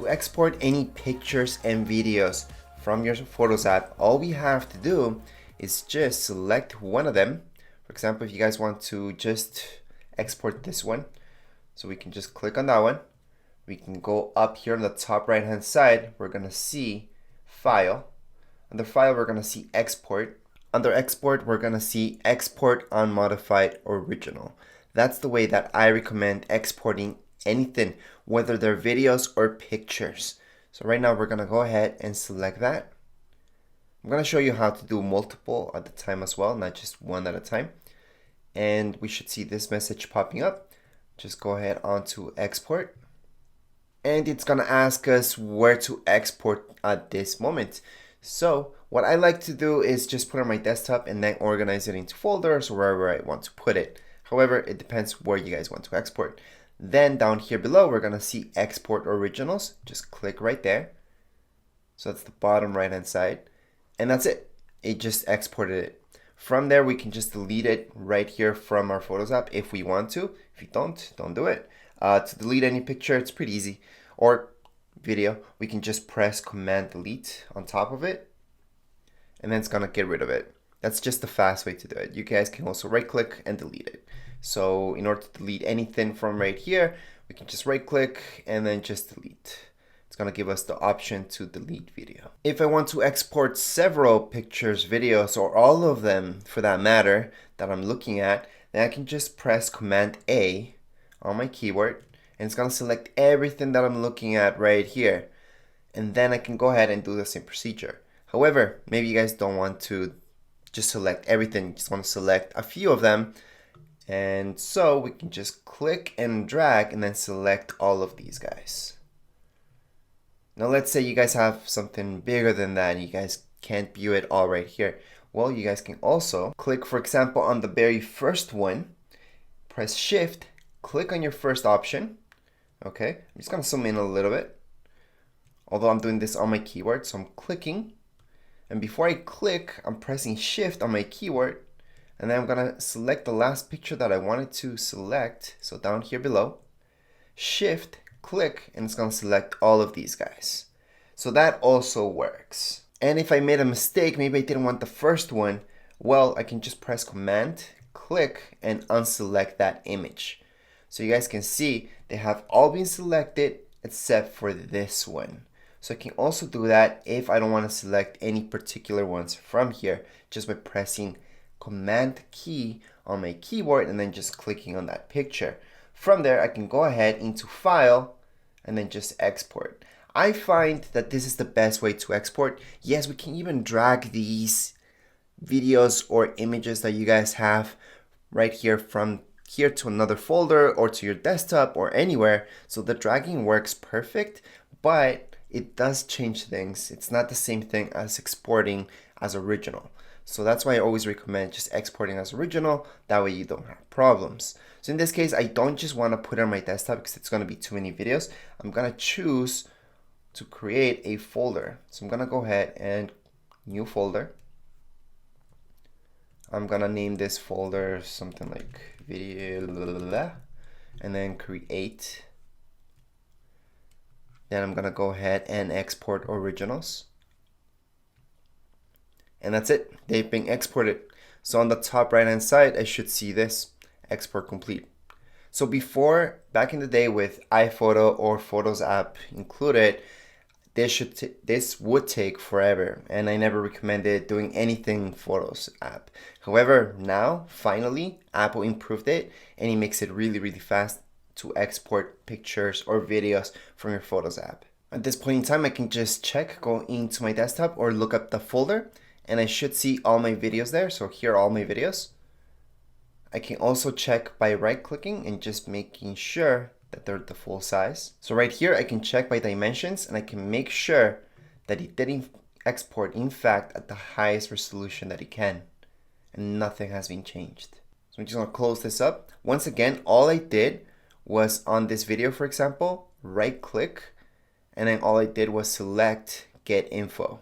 To export any pictures and videos from your Photos app, all we have to do is just select one of them. For example, if you guys want to just export this one, so we can just click on that one. We can go up here on the top right hand side. We're gonna see File. Under File, we're gonna see Export. Under Export, we're gonna see Export Unmodified Original. That's the way that I recommend exporting anything, whether they're videos or pictures. So right now we're gonna go ahead and select that. I'm gonna show you how to do multiple at a time as well, not just one at a time. And we should see this message popping up. Just go ahead onto export. And it's gonna ask us where to export at this moment. So what I like to do is just put it on my desktop and then organize it into folders or wherever I want to put it. However, it depends where you guys want to export. Then down here below, we're gonna see Export Originals. Just click right there. So that's the bottom right hand side. And that's it. It just exported it. From there, we can just delete it right here from our Photos app if we want to. If you don't do it. To delete any picture, it's pretty easy. Or video, we can just press Command Delete on top of it. And then it's gonna get rid of it. That's just the fast way to do it. You guys can also right click and delete it. So in order to delete anything from right here, we can just right click and then just delete. It's gonna give us the option to delete video. If I want to export several pictures, videos, or all of them for that matter that I'm looking at, then I can just press Command A on my keyboard and it's gonna select everything that I'm looking at right here. And then I can go ahead and do the same procedure. However, maybe you guys don't want to just select everything, you just want to select a few of them. And so we can just click and drag and then select all of these guys. Now let's say you guys have something bigger than that and you guys can't view it all right here. Well, you guys can also click, for example, on the very first one, press Shift, click on your first option. Okay, I'm just gonna zoom in a little bit. Although I'm doing this on my keyboard, so I'm clicking. And before I click, I'm pressing Shift on my keyboard. And then I'm gonna select the last picture that I wanted to select. So down here below, Shift, click, and it's gonna select all of these guys. So that also works. And if I made a mistake, maybe I didn't want the first one, well, I can just press Command, click, and unselect that image. So you guys can see they have all been selected except for this one. So I can also do that if I don't want to select any particular ones from here, just by pressing Command key on my keyboard and then just clicking on that picture. From there, I can go ahead into File and then just export. I find that this is the best way to export. Yes, we can even drag these videos or images that you guys have right here from here to another folder or to your desktop or anywhere. So the dragging works perfect, but it does change things. It's not the same thing as exporting as original. So that's why I always recommend just exporting as original. That way you don't have problems. So in this case, I don't just want to put it on my desktop because it's going to be too many videos. I'm going to choose to create a folder. So I'm going to go ahead and new folder. I'm going to name this folder something like video, and then create. Then I'm going to go ahead and export originals. And that's it. They've been exported. So on the top right hand side, I should see this, export complete. So before, back in the day with iPhoto or Photos app included, this would take forever. And I never recommended doing anything Photos app. However, now, finally, Apple improved it and it makes it really, really fast to export pictures or videos from your Photos app. At this point in time, I can just check, go into my desktop or look up the folder. And I should see all my videos there. So here are all my videos. I can also check by right clicking and just making sure that they're the full size. So right here, I can check by dimensions and I can make sure that it didn't export in fact at the highest resolution that it can. And nothing has been changed. So I'm just gonna close this up. Once again, all I did was on this video, for example, right click, and then all I did was select get info.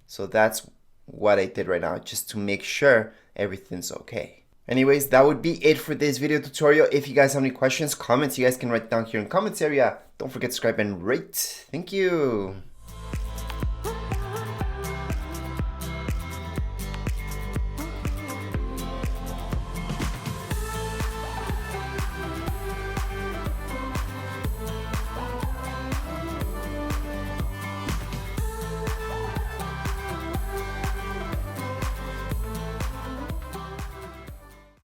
So that's what I did right now, just to make sure everything's okay. Anyways, that would be it for this video tutorial. If you guys have any questions, comments, you guys can write down here in comments area. Don't forget to subscribe and rate. Thank you.